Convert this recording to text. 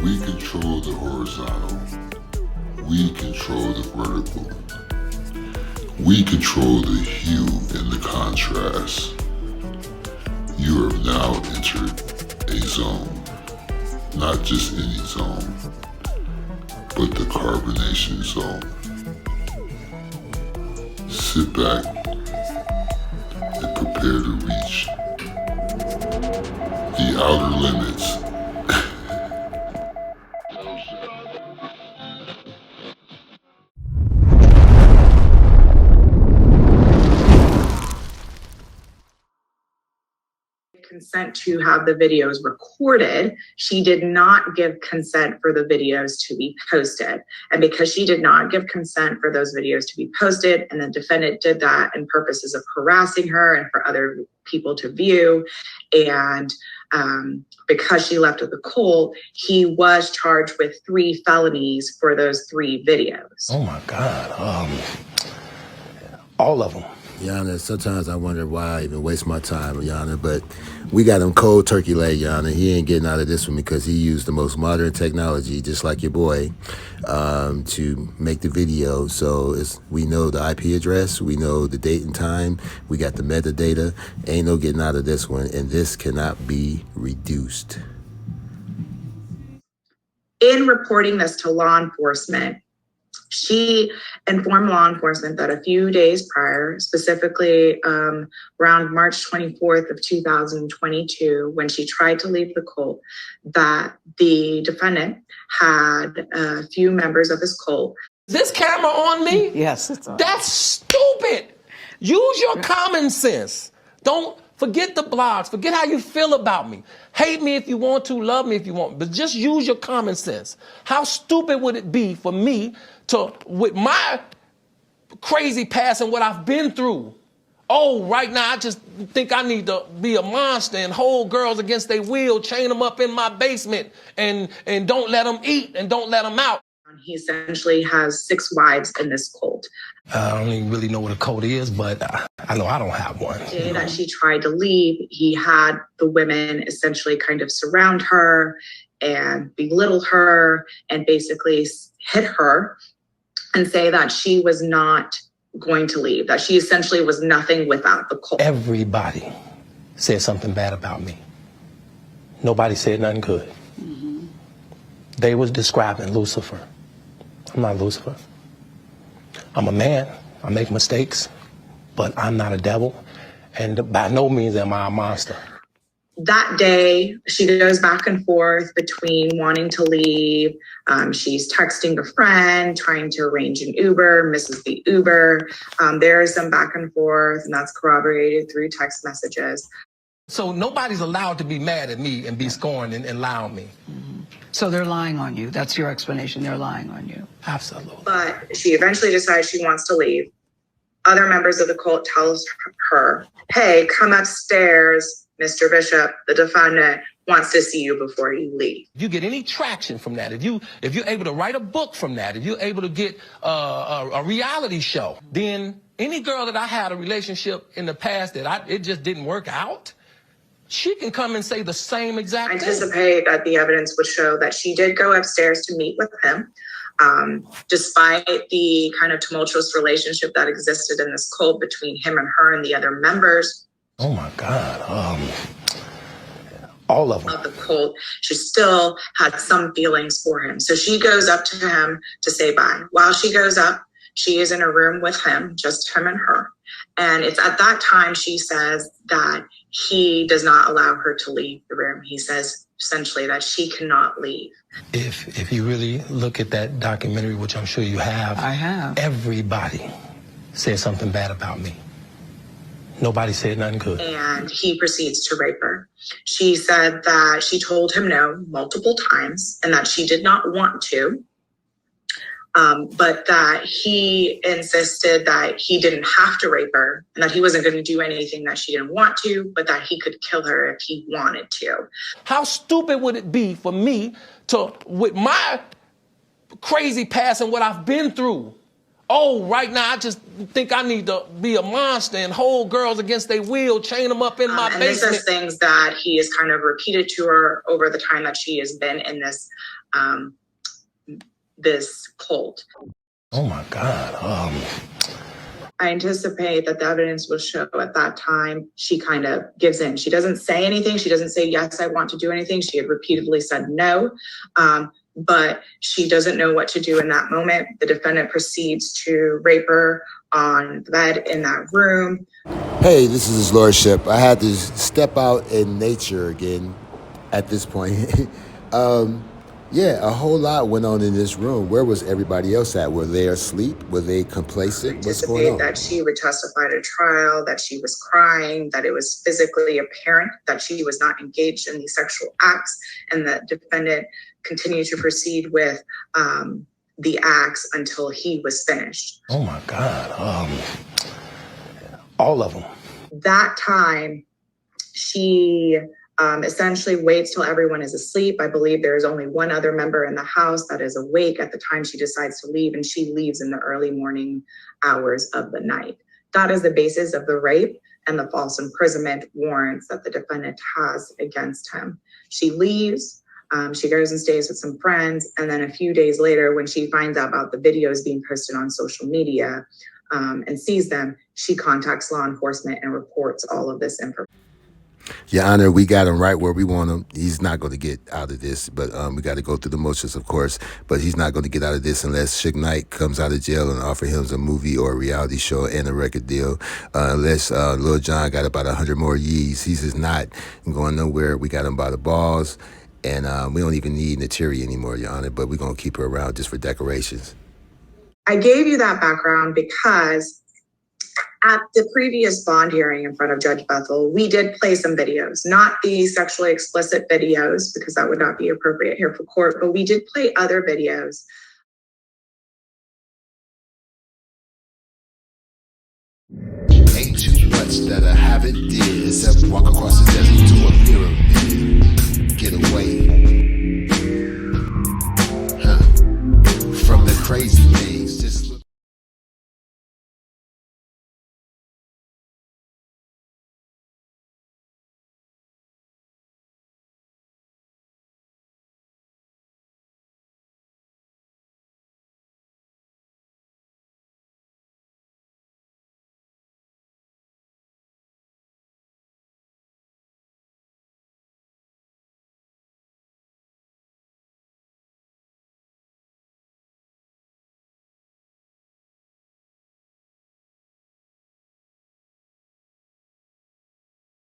We control the horizontal. We control the vertical. We control the hue and the contrast. You have now entered a zone, not just any zone, but the carbonation zone. Sit back and prepare to reach the outer limits. Consent to have the videos recorded. She did not give consent for the videos to be posted. And because she did not give consent for those videos to be posted, and the defendant did that in purposes of harassing her and for other people to view, and because she left with the cold, he was charged with 3 felonies for those 3 videos. Oh my God, all of them. Yana, sometimes I wonder why I even waste my time, Yana, but we got him cold turkey leg, Yana. He ain't getting out of this one because he used the most modern technology, just like your boy, to make the video. So we know the IP address, we know the date and time, we got the metadata. Ain't no getting out of this one, and this cannot be reduced. In reporting this to law enforcement, she informed law enforcement that a few days prior, specifically around March 24th of 2022, when she tried to leave the cult, that the defendant had a few members of his cult. This camera on me? Yes, it's on. That's stupid. Use your common sense. Don't forget the blogs. Forget how you feel about me. Hate me if you want to, love me if you want, but just use your common sense. How stupid would it be for me to, with my crazy past and what I've been through, right now I just think I need to be a monster and hold girls against their will, chain them up in my basement and don't let them eat and don't let them out. He essentially has 6 wives in this cult. I don't even really know what a cult is, but I know I don't have one. The day that she tried to leave, he had the women essentially kind of surround her and belittle her and basically hit her and say that she was not going to leave, that she essentially was nothing without the cult. Everybody said something bad about me. Nobody said nothing good. Mm-hmm. They was describing Lucifer. I'm not Lucifer. I'm a man. I make mistakes, but I'm not a devil. And by no means am I a monster. That day, she goes back and forth between wanting to leave. She's texting a friend, trying to arrange an Uber, misses the Uber. There is some back and forth, and that's corroborated through text messages. So nobody's allowed to be mad at me and be scorned and lie on me. Mm-hmm. So they're lying on you. That's your explanation. They're lying on you. Absolutely. But she eventually decides she wants to leave. Other members of the cult tells her, hey, come upstairs, Mr. Bishop, the defendant wants to see you before you leave. If you get any traction from that, if you're able to write a book from that, if you're able to get a reality show, then any girl that I had a relationship in the past that it just didn't work out, she can come and say the same exact thing. I anticipate that the evidence would show that she did go upstairs to meet with him. Despite the kind of tumultuous relationship that existed in this cult between him and her and the other members. Oh my God, all of them. Of the cult, she still had some feelings for him. So she goes up to him to say bye. While she goes up, she is in a room with him, just him and her. And it's at that time she says that he does not allow her to leave the room. He says essentially that she cannot leave. If you really look at that documentary, which I'm sure you have, I have. Everybody said something bad about me. Nobody said nothing good. And he proceeds to rape her. She said that she told him no multiple times and that she did not want to. But that he insisted that he didn't have to rape her and that he wasn't going to do anything that she didn't want to, but that he could kill her if he wanted to. How stupid would it be for me to, with my crazy past and what I've been through, Oh, right now I just think I need to be a monster and hold girls against their will, chain them up in my and basement. this is things that he has kind of repeated to her over the time that she has been in this this cult. Oh my God. I anticipate that the evidence will show at that time she kind of gives in. She doesn't say anything. She doesn't say, yes, I want to do anything. She had repeatedly said no, but she doesn't know what to do in that moment. The defendant proceeds to rape her on the bed in that room. Hey, this is His Lordship. I had to step out in nature again at this point. Yeah, a whole lot went on in this room. Where was everybody else at? Were they asleep? Were they complacent? What's going on? That she would testify at a trial, that she was crying, that it was physically apparent that she was not engaged in these sexual acts, and the defendant continued to proceed with the acts until he was finished. Oh my God. All of them. That time, she essentially waits till everyone is asleep. I believe there is only one other member in the house that is awake at the time she decides to leave, and she leaves in the early morning hours of the night. That is the basis of the rape and the false imprisonment warrants that the defendant has against him. She leaves, she goes and stays with some friends, and then a few days later, when she finds out about the videos being posted on social media and sees them, she contacts law enforcement and reports all of this information. Your Honor, we got him right where we want him. He's not going to get out of this, but we got to go through the motions, of course. But he's not going to get out of this unless Suge Knight comes out of jail and offer him a movie or a reality show and a record deal. Unless Lil Jon got about 100 more years. He's just not going nowhere. We got him by the balls, and we don't even need Naturi anymore, Your Honor, but we're going to keep her around just for decorations. I gave you that background because at the previous bond hearing in front of Judge Bethel, we did play some videos, not the sexually explicit videos, because that would not be appropriate here for court, but we did play other videos. Ain't too much that I haven't did except walk across the desert to a mirror.